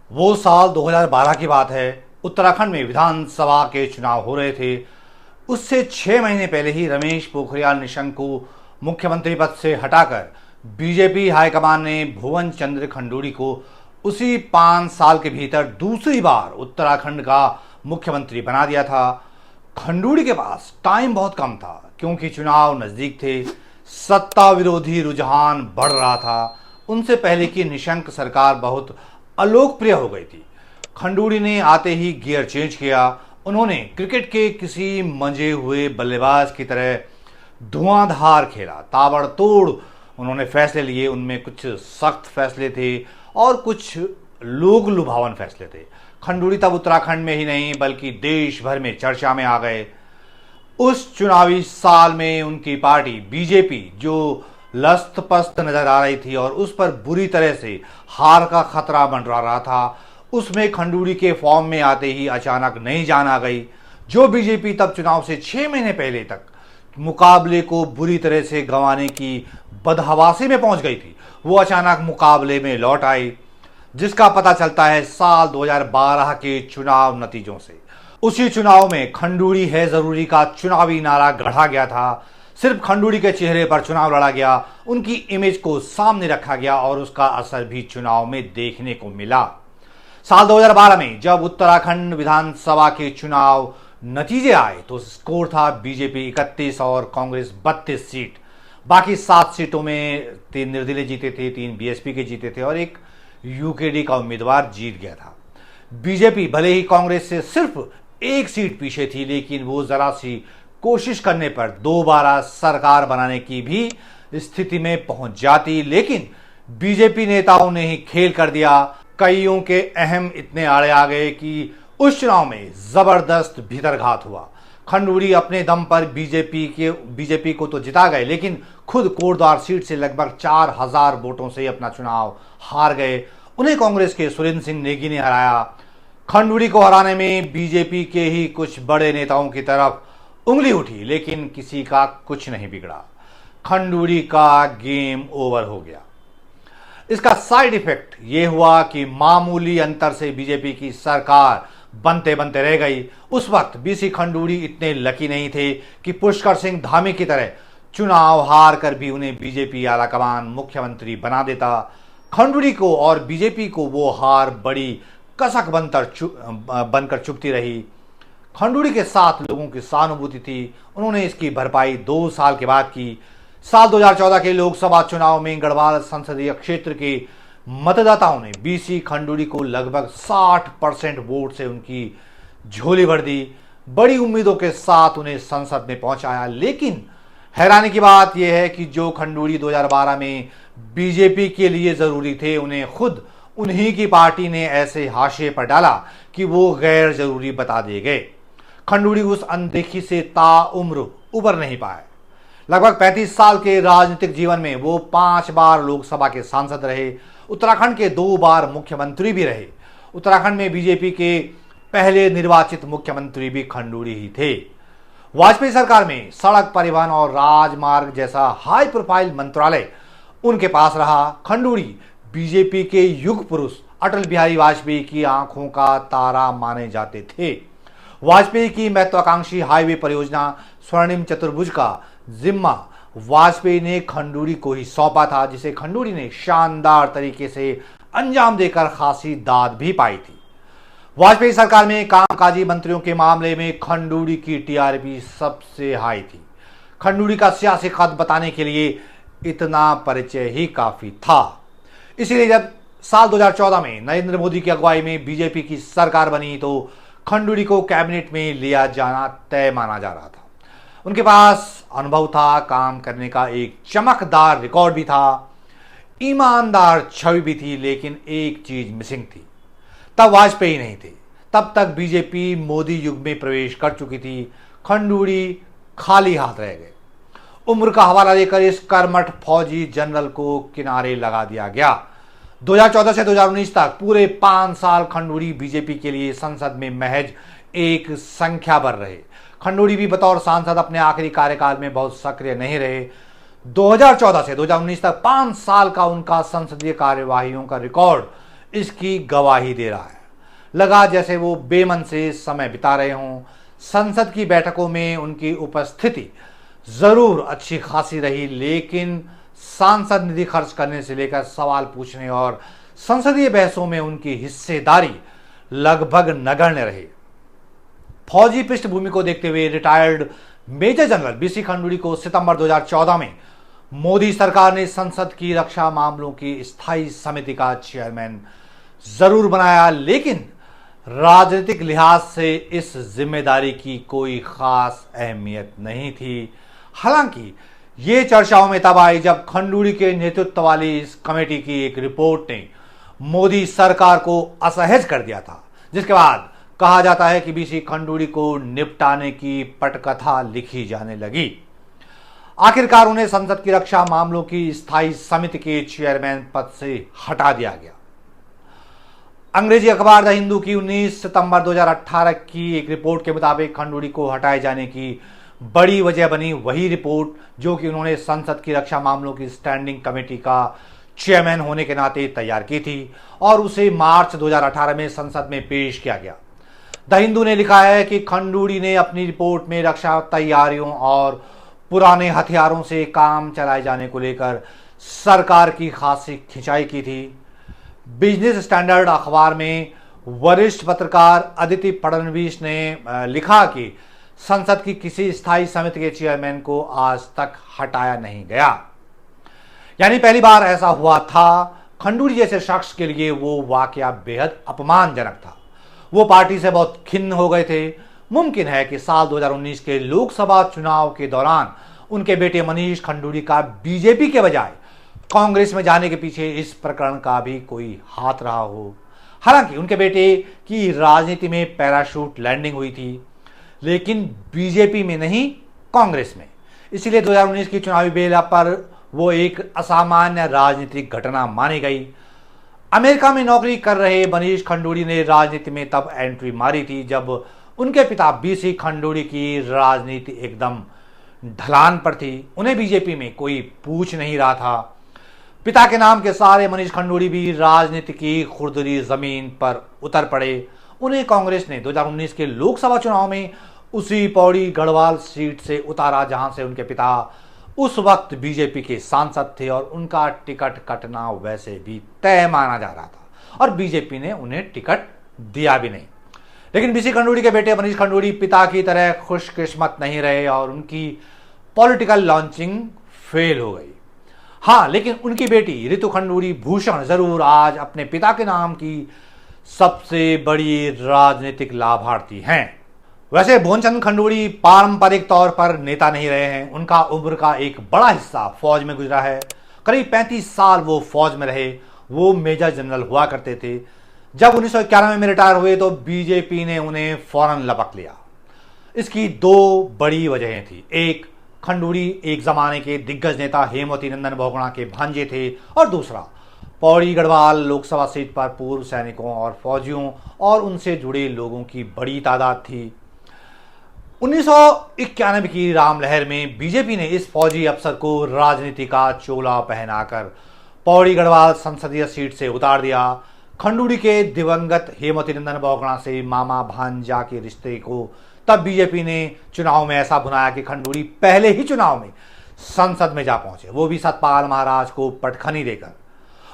वो साल 2012 की बात है। उत्तराखंड में विधानसभा के चुनाव हो रहे थे। उससे 6 महीने पहले ही रमेश पोखरियाल निशंक को मुख्यमंत्री पद से हटाकर बीजेपी हाईकमान ने भुवन चंद्र खंडूड़ी को उसी 5 साल के भीतर दूसरी बार उत्तराखंड का मुख्यमंत्री बना दिया था। खंडूड़ी के पास टाइम बहुत कम था क्योंकि चुनाव नजदीक थे, सत्ता विरोधी रुझान बढ़ रहा था। उनसे पहले की निशंक सरकार बहुत अलोकप्रिय हो गई थी। खंडूड़ी ने आते ही गियर चेंज किया। उन्होंने क्रिकेट के किसी मंजे हुए बल्लेबाज की तरह धुआंधार खेला, ताबड़तोड़ उन्होंने फैसले लिए। उनमें कुछ सख्त फैसले थे और कुछ लोग लुभावन फैसले थे। खंडूड़ी तब उत्तराखंड में ही नहीं बल्कि देश भर में चर्चा में आ गए। उस चुनावी साल में उनकी पार्टी बीजेपी जो लस्त पस्त नजर आ रही थी और उस पर बुरी तरह से हार का खतरा मंडरा रहा था, उसमें खंडूड़ी के फॉर्म में आते ही अचानक नई जान आ गई। जो बीजेपी तब चुनाव से 6 महीने पहले तक मुकाबले को बुरी तरह से गंवाने की बदहवासी में पहुंच गई थी, वो अचानक मुकाबले में लौट आई, जिसका पता चलता है साल 2012 के चुनाव नतीजों से। उसी चुनाव में खंडूड़ी है जरूरी का चुनावी नारा गढ़ा गया था। सिर्फ खंडूड़ी के चेहरे पर चुनाव लड़ा गया, उनकी इमेज को सामने रखा गया और उसका असर भी चुनाव में देखने को मिला। साल 2012 में जब उत्तराखंड विधानसभा के चुनाव नतीजे आए तो स्कोर था बीजेपी 31 और कांग्रेस 32 सीट। बाकी 7 सीटों में 3 निर्दलीय जीते थे, 3 बीएसपी के जीते थे और 1 यूकेडी का उम्मीदवार जीत गया था। बीजेपी भले ही कांग्रेस से सिर्फ 1 सीट पीछे थी, लेकिन वो जरा सी कोशिश करने पर दोबारा सरकार बनाने की भी स्थिति में पहुंच जाती। लेकिन बीजेपी नेताओं ने ही खेल कर दिया। कईयों के अहम इतने आड़े आ गए कि उस चुनाव में जबरदस्त भीतरघात हुआ। खंडूड़ी अपने दम पर बीजेपी को तो जिता गए, लेकिन खुद कोटद्वार सीट से लगभग 4000 वोटों से अपना चुनाव हार गए। उन्हें कांग्रेस के सुरेंद्र सिंह नेगी ने हराया। खंडूड़ी को हराने में बीजेपी के ही कुछ बड़े नेताओं की तरफ उंगली उठी, लेकिन किसी का कुछ नहीं बिगड़ा। खंडूड़ी का गेम ओवर हो गया। इसका साइड इफेक्ट यह हुआ कि मामूली अंतर से बीजेपी की सरकार बनते बनते रह गई। उस वक्त बीसी खंडूड़ी इतने लकी नहीं थे कि पुष्कर सिंह धामी की तरह चुनाव हार कर भी उन्हें बीजेपी आलाकमान मुख्यमंत्री बना देता। खंडूड़ी को और बीजेपी को वो हार बड़ी कसक बनकर चुभती रही। खंडूड़ी के साथ लोगों की सहानुभूति थी। उन्होंने इसकी भरपाई 2 साल के बाद की। साल 2014 के लोकसभा चुनाव में गढ़वाल संसदीय क्षेत्र के मतदाताओं ने बीसी खंडूड़ी को लगभग 60% वोट से उनकी झोली भर दी। बड़ी उम्मीदों के साथ उन्हें संसद में पहुंचाया। लेकिन हैरानी की बात यह है कि जो खंडूड़ी 2012 में बीजेपी के लिए जरूरी थे, उन्हें खुद उन्हीं की पार्टी ने ऐसे हाशिए पर डाला कि वो गैर जरूरी बता दिए गए। खंडूड़ी उस अनदेखी से ताउम्र उबर नहीं पाए। लगभग 35 साल के राजनीतिक जीवन में वो 5 बार लोकसभा के सांसद रहे। उत्तराखंड के 2 बार मुख्यमंत्री भी रहे। उत्तराखंड में बीजेपी के पहले निर्वाचित मुख्यमंत्री भी खंडूड़ी ही थे। वाजपेयी सरकार में सड़क परिवहन और राजमार्ग जैसा हाई प्रोफाइल मंत्रालय उनके पास रहा। खंडूड़ी बीजेपी के युग पुरुष अटल बिहारी वाजपेयी की आंखों का तारा माने जाते थे। वाजपेयी की महत्वाकांक्षी हाईवे परियोजना स्वर्णिम चतुर्भुज का जिम्मा वाजपेयी ने खंडूड़ी को ही सौंपा था, जिसे खंडूड़ी ने शानदार तरीके से अंजाम देकर खासी दाद भी पाई थी। वाजपेयी सरकार में कामकाजी मंत्रियों के मामले में खंडूड़ी की टीआरपी सबसे हाई थी। खंडूड़ी का सियासी कद बताने के लिए इतना परिचय ही काफी था। इसीलिए जब साल 2014 में नरेंद्र मोदी की अगुवाई में बीजेपी की सरकार बनी तो खंडूड़ी को कैबिनेट में लिया जाना तय माना जा रहा था। उनके पास अनुभव था, काम करने का एक चमकदार रिकॉर्ड भी था, ईमानदार छवि भी थी, लेकिन एक चीज मिसिंग थी। तब वाजपेयी नहीं थे। तब तक बीजेपी मोदी युग में प्रवेश कर चुकी थी। खंडूड़ी खाली हाथ रह गए। उम्र का हवाला देकर इस कर्मठ फौजी जनरल को किनारे लगा दिया गया। 2014 से 2019 तक पूरे 5 साल खंडूड़ी बीजेपी के लिए संसद में महज एक संख्या भर रहे। खंडूड़ी भी बतौर सांसद अपने आखिरी कार्यकाल में बहुत सक्रिय नहीं रहे। 2014 से 2019 तक 5 साल का उनका संसदीय कार्यवाहियों का रिकॉर्ड इसकी गवाही दे रहा है। लगा जैसे वो बेमन से समय बिता रहे हों। संसद की बैठकों में उनकी उपस्थिति जरूर अच्छी खासी रही, लेकिन सांसद निधि खर्च करने से लेकर सवाल पूछने और संसदीय बहसों में उनकी हिस्सेदारी लगभग नगण्य रही। फौजी पृष्ठभूमि को देखते हुए retired major general BC Khanduri को सितंबर 2014 में मोदी सरकार ने संसद की रक्षा मामलों की स्थायी समिति का चेयरमैन जरूर बनाया, लेकिन राजनीतिक लिहाज से इस जिम्मेदारी की कोई खास अहमियत नहीं थी। हालांकि ये चर्चाओं में तब आई जब खंडूड़ी के नेतृत्व वाली इस कमेटी की एक रिपोर्ट ने मोदी सरकार को असहज कर दिया था, जिसके बाद कहा जाता है कि बीसी खंडूड़ी को निपटाने की पटकथा लिखी जाने लगी। आखिरकार उन्हें संसद की रक्षा मामलों की स्थायी समिति के चेयरमैन पद से हटा दिया गया। अंग्रेजी अखबार द हिंदू की 19 सितंबर 2018 की एक रिपोर्ट के मुताबिक खंडूड़ी को हटाए जाने की बड़ी वजह बनी वही रिपोर्ट जो कि उन्होंने संसद की रक्षा मामलों की स्टैंडिंग कमेटी का चेयरमैन होने के नाते तैयार की थी और उसे मार्च 2018 में संसद में पेश किया गया। द हिंदू ने लिखा है कि खंडूड़ी ने अपनी रिपोर्ट में रक्षा तैयारियों और पुराने हथियारों से काम चलाए जाने को लेकर सरकार की खासी खिंचाई की थी। बिजनेस स्टैंडर्ड अखबार में वरिष्ठ पत्रकार अदिति फडणवीस ने लिखा कि संसद की किसी स्थायी समिति के चेयरमैन को आज तक हटाया नहीं गया, यानी पहली बार ऐसा हुआ था। खंडूड़ी जैसे शख्स के लिए वो वाकया बेहद अपमानजनक था। वो पार्टी से बहुत खिन्न हो गए थे। मुमकिन है कि साल 2019 के लोकसभा चुनाव के दौरान उनके बेटे मनीष खंडूड़ी का बीजेपी के बजाय कांग्रेस में जाने के पीछे इस प्रकरण का भी कोई हाथ रहा हो। हालांकि उनके बेटे की राजनीति में पैराशूट लैंडिंग हुई थी, लेकिन बीजेपी में नहीं, कांग्रेस में। इसलिए 2019 की चुनावी बेला पर वो एक असामान्य राजनीतिक घटना मानी गई। अमेरिका में नौकरी कर रहे मनीष खंडूड़ी ने राजनीति में तब एंट्री मारी थी जब उनके पिता बीसी खंडूड़ी की राजनीति एकदम ढलान पर थी। उन्हें बीजेपी में कोई पूछ नहीं रहा था। पिता के नाम के सहारे मनीष खंडूड़ी भी राजनीति की खुरदरी जमीन पर उतर पड़े। उन्हें कांग्रेस ने 2019 के लोकसभा चुनाव में उसी पौड़ी गढ़वाल सीट से उतारा जहां से उनके पिता उस वक्त बीजेपी के सांसद थे और उनका टिकट कटना वैसे भी तय माना जा रहा था और बीजेपी ने उन्हें टिकट दिया भी नहीं। लेकिन बीसी खंडूड़ी के बेटे मनीष खंडूड़ी पिता की तरह खुशकिस्मत नहीं रहे और उनकी पॉलिटिकल लॉन्चिंग फेल हो गई। हाँ, लेकिन उनकी बेटी रितु खंडूड़ी भूषण जरूर आज अपने पिता के नाम की सबसे बड़ी राजनीतिक लाभार्थी हैं। वैसे भुवनचंद्र खंडूड़ी पारंपरिक तौर पर नेता नहीं रहे हैं। उनका उम्र का एक बड़ा हिस्सा फौज में गुजरा है। करीब 35 साल वो फौज में रहे। वो मेजर जनरल हुआ करते थे। जब 1991 में रिटायर हुए तो बीजेपी ने उन्हें फौरन लपक लिया। इसकी दो बड़ी वजहें थी। एक, खंडूड़ी एक जमाने के दिग्गज नेता हेमवती नंदन बहुगुणा के भांजे थे और दूसरा, पौड़ी गढ़वाल लोकसभा सीट पर पूर्व सैनिकों और फौजियों और उनसे जुड़े लोगों की बड़ी तादाद थी। 1991 की रामलहर में बीजेपी ने इस फौजी अफसर को राजनीति का चोला पहनाकर पौड़ी गढ़वाल संसदीय सीट से उतार दिया। खंडूड़ी के दिवंगत हेमवती नंदन बहुगुणा से मामा भांजा के रिश्ते को तब बीजेपी ने चुनाव में ऐसा भुनाया कि खंडूड़ी पहले ही चुनाव में संसद में जा पहुंचे, वो भी सतपाल महाराज को पटखनी देकर।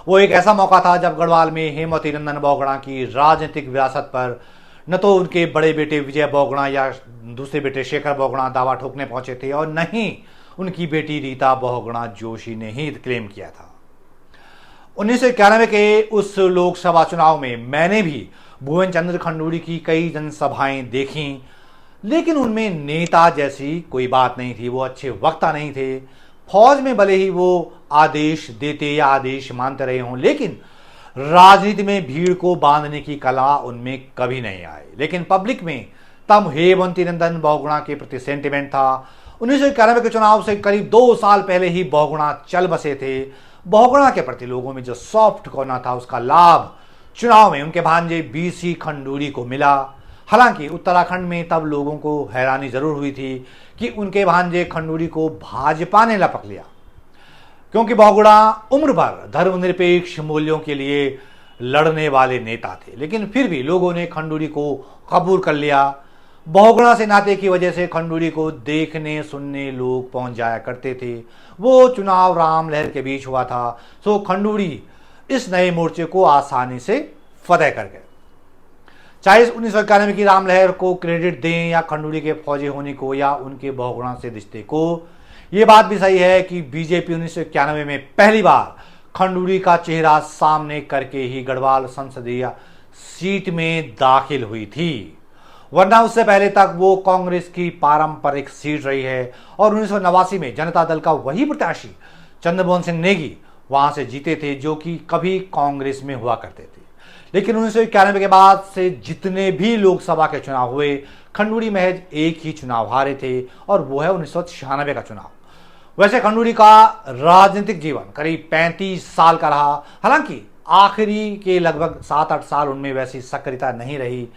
वो एक ऐसा मौका था जब गढ़वाल में हेमवती नंदन बहुगुणा की राजनीतिक विरासत पर न तो उनके बड़े बेटे विजय बहुगुणा या दूसरे बेटे शेखर बहुगुणा दावा ठोकने पहुंचे थे और न ही उनकी बेटी रीता बहुगुणा जोशी ने ही क्लेम किया था। 1991 के उस लोकसभा चुनाव में मैंने भी भुवनचंद्र खंडूड़ी की कई जनसभाएं देखी, लेकिन उनमें नेता जैसी कोई बात नहीं थी। वो अच्छे वक्ता नहीं थे। फौज में भले ही वो आदेश देते या आदेश मानते रहे हों, लेकिन राजनीति में भीड़ को बांधने की कला उनमें कभी नहीं आई। लेकिन पब्लिक में तब हेमवती नंदन बहुगुणा के प्रति सेंटिमेंट था। 1991 के चुनाव से करीब 2 साल पहले ही बहुगुणा चल बसे थे। बहुगुणा के प्रति लोगों में जो सॉफ्ट कोना था उसका लाभ चुनाव में उनके भांजे बीसी खंडूड़ी को मिला। हालांकि उत्तराखंड में तब लोगों को हैरानी जरूर हुई थी कि उनके भांजे खंडूड़ी को भाजपा ने लपक लिया, क्योंकि बहुगुणा उम्र भर धर्मनिरपेक्ष मूल्यों के लिए लड़ने वाले नेता थे, लेकिन फिर भी लोगों ने खंडूड़ी को कबूल कर लिया। बहुगुणा से नाते की वजह से खंडूड़ी को देखने सुनने लोग पहुंच जाया करते थे। वो चुनाव राम लहर के बीच हुआ था, सो खंडूड़ी इस नए मोर्चे को आसानी से फतेह कर गए। चाहे 1991 की राम लहर को क्रेडिट दें या खंडूड़ी के फौजी होने को या उनके बहुगुणा से रिश्ते को, ये बात भी सही है कि बीजेपी 1991 में पहली बार खंडूड़ी का चेहरा सामने करके ही गढ़वाल संसदीय सीट में दाखिल हुई थी, वरना उससे पहले तक वो कांग्रेस की पारंपरिक सीट रही है और 1989 में जनता दल का वही प्रत्याशी चंद्रमोहन सिंह नेगी वहां से जीते थे, जो कि कभी कांग्रेस में हुआ करते थे। लेकिन 1991 के बाद से जितने भी लोकसभा के चुनाव हुए, खंडूड़ी महज एक ही चुनाव हारे थे और वो है 1996 का चुनाव। वैसे खंडूड़ी का राजनीतिक जीवन करीब 35 साल का रहा। हालांकि आखिरी के लगभग 7-8 साल उनमें वैसी सक्रियता नहीं रही,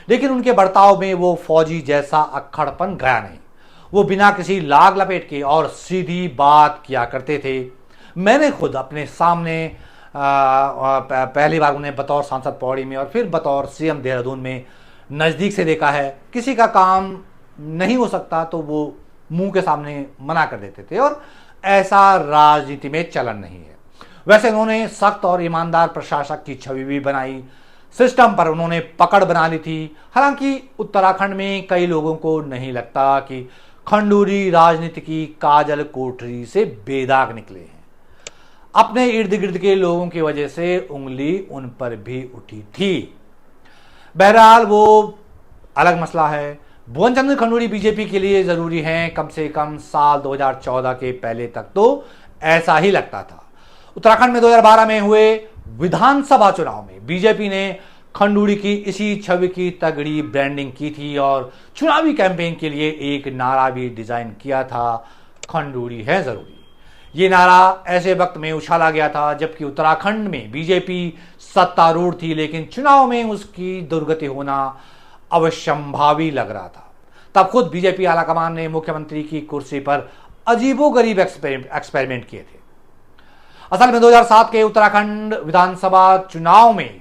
लेकिन उनके बर्ताव में वो फौजी जैसा अक्खड़पन गया नहीं। वो बिना किसी लाग लपेट के और सीधी बात किया करते थे। मैंने खुद अपने सामने पहली बार उन्हें बतौर सांसद पौड़ी में और फिर बतौर सीएम देहरादून में नज़दीक से देखा है। किसी का काम नहीं हो सकता तो वो मुंह के सामने मना कर देते थे और ऐसा राजनीति में चलन नहीं है। वैसे उन्होंने सख्त और ईमानदार प्रशासक की छवि भी बनाई। सिस्टम पर उन्होंने पकड़ बना ली थी। हालांकि उत्तराखंड में कई लोगों को नहीं लगता कि खंडूड़ी राजनीति की काजल कोठरी से बेदाग निकले हैं। अपने इर्द गिर्द के लोगों की वजह से उंगली उन पर भी उठी थी। बहरहाल वो अलग मसला है। भुवन चंद्र खंडूड़ी बीजेपी के लिए जरूरी हैं, कम से कम साल 2014 के पहले तक तो ऐसा ही लगता था। उत्तराखंड में 2012 में हुए विधानसभा चुनाव में बीजेपी ने खंडूड़ी की इसी छवि की तगड़ी ब्रांडिंग की थी और चुनावी कैंपेन के लिए एक नारा भी डिजाइन किया था, खंडूड़ी है जरूरी। ये नारा ऐसे वक्त में उछाला गया था जबकि उत्तराखंड में बीजेपी सत्तारूढ़ थी, लेकिन चुनाव में उसकी दुर्गति होना अवश्यंभावी लग रहा था। तब खुद बीजेपी आलाकमान ने मुख्यमंत्री की कुर्सी पर अजीबोगरीब एक्सपेरिमेंट किए थे। असल में 2007 के उत्तराखंड विधानसभा चुनाव में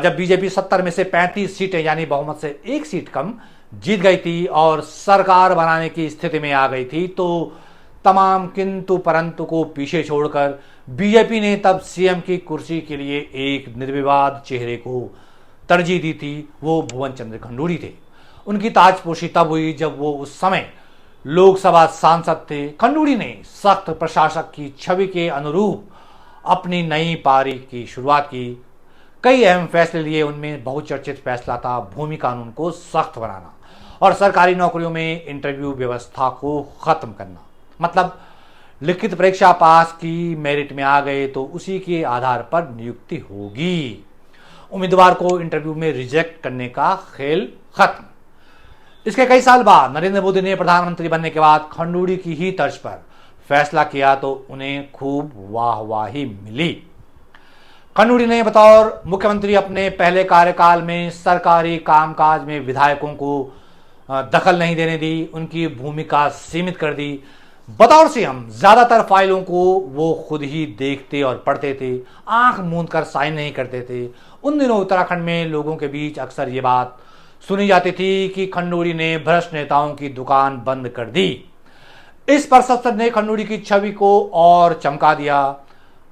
जब बीजेपी 70 में से 35 सीटें यानी बहुमत से एक सीट कम जीत गई थी और सरकार बनाने की स्थिति में आ गई थी, तो तमाम किंतु परंतु को पीछे छोड़कर बीजेपी ने तब सीएम की कुर्सी के लिए एक निर्विवाद चेहरे को तरजीह दी थी। वो भुवन चंद्र खंडूड़ी थे। उनकी ताजपोशी तब हुई जब वो उस समय लोकसभा सांसद थे। खंडूड़ी ने सख्त प्रशासक की छवि के अनुरूप अपनी नई पारी की शुरुआत की। कई अहम फैसले लिए। उनमें बहुचर्चित फैसला था भूमि कानून को सख्त बनाना और सरकारी नौकरियों में इंटरव्यू व्यवस्था को खत्म करना। मतलब लिखित परीक्षा पास की, मेरिट में आ गए तो उसी के आधार पर नियुक्ति होगी। उम्मीदवार को इंटरव्यू में रिजेक्ट करने का खेल खत्म। इसके कई साल बाद नरेंद्र मोदी ने प्रधानमंत्री बनने के बाद खंडूड़ी की ही तर्ज पर फैसला किया तो उन्हें खूब वाहवाही मिली। खंडूड़ी ने बतौर मुख्यमंत्री अपने पहले कार्यकाल में सरकारी कामकाज में विधायकों को दखल नहीं देने दी, उनकी भूमिका सीमित कर दी। बतौर सीएम ज्यादातर फाइलों को वो खुद ही देखते और पढ़ते थे, आंख मूंद कर साइन नहीं करते थे। उन दिनों उत्तराखंड में लोगों के बीच अक्सर ये बात सुनी जाती थी कि खंडूड़ी ने भ्रष्ट नेताओं की दुकान बंद कर दी। इस पर संसद ने खंडूड़ी की छवि को और चमका दिया।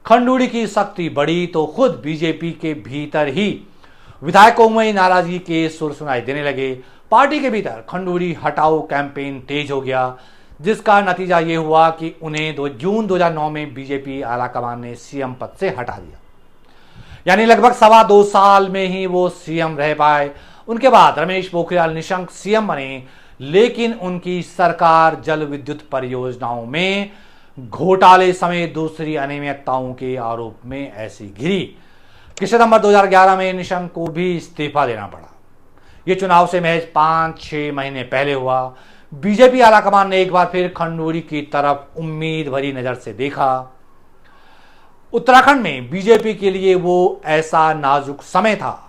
खंडूड़ी की शक्ति बढ़ी तो खुद बीजेपी के भीतर ही विधायकों में नाराजगी के सुर सुनाई देने लगे। पार्टी के भीतर खंडूड़ी हटाओ कैंपेन तेज हो गया, जिसका नतीजा ये हुआ कि उन्हें जून 2009 में बीजेपी आलाकमान ने सीएम पद से हटा दिया। यानी लगभग 2.25 साल में ही वो सीएम रह पाए। उनके बाद रमेश पोखरियाल निशंक सीएम बने, लेकिन उनकी सरकार जल विद्युत परियोजनाओं में घोटाले समेत दूसरी अनियमितताओं के आरोप में ऐसी घिरी कि सितंबर 2011 में निशंक को भी इस्तीफा देना पड़ा। ये चुनाव से महज 5-6 महीने पहले हुआ। बीजेपी आलाकमान ने एक बार फिर खंडूड़ी की तरफ उम्मीद भरी नजर से देखा। उत्तराखंड में बीजेपी के लिए वो ऐसा नाजुक समय था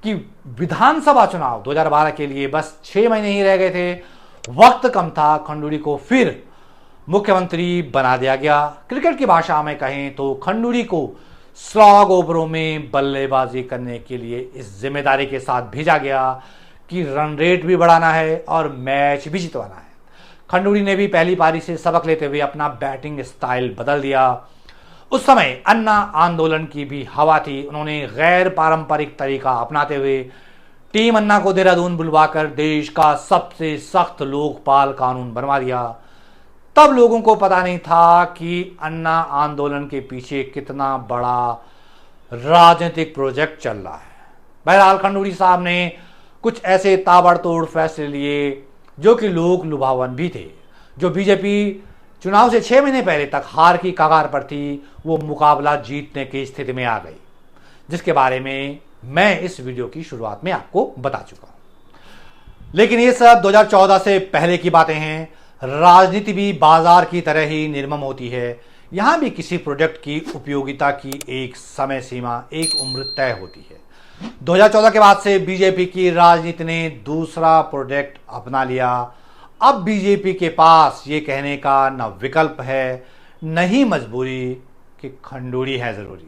कि विधानसभा चुनाव 2012 के लिए बस 6 महीने ही रह गए थे। वक्त कम था। खंडूड़ी को फिर मुख्यमंत्री बना दिया गया। क्रिकेट की भाषा में कहें तो खंडूड़ी को स्लॉग ओवरों में बल्लेबाजी करने के लिए इस जिम्मेदारी के साथ भेजा गया कि रन रेट भी बढ़ाना है और मैच भी जितवाना है। खंडूड़ी ने भी पहली पारी से सबक लेते हुए अपना बैटिंग स्टाइल बदल दिया। उस समय अन्ना आंदोलन की भी हवा थी। उन्होंने गैर पारंपरिक तरीका अपनाते हुए टीम अन्ना को देहरादून बुलवाकर देश का सबसे सख्त लोकपाल कानून बनवा दिया। तब लोगों को पता नहीं था कि अन्ना आंदोलन के पीछे कितना बड़ा राजनीतिक प्रोजेक्ट चल रहा है। बहरहाल खंडूड़ी साहब ने कुछ ऐसे ताबड़तोड़ फैसले लिए जो कि लोक लुभावन भी थे। जो बीजेपी चुनाव से 6 महीने पहले तक हार की कगार पर थी, वो मुकाबला जीतने की स्थिति में आ गई, जिसके बारे में मैं इस वीडियो की शुरुआत में आपको बता चुका हूं। लेकिन ये सब 2014 से पहले की बातें हैं। राजनीति भी बाजार की तरह ही निर्मम होती है। यहां भी किसी प्रोजेक्ट की उपयोगिता की एक समय सीमा, एक उम्र तय होती है। 2014 के बाद से बीजेपी की राजनीति ने दूसरा प्रोजेक्ट अपना लिया। अब बीजेपी के पास ये कहने का न विकल्प है, न ही मजबूरी कि खंडूड़ी है जरूरी।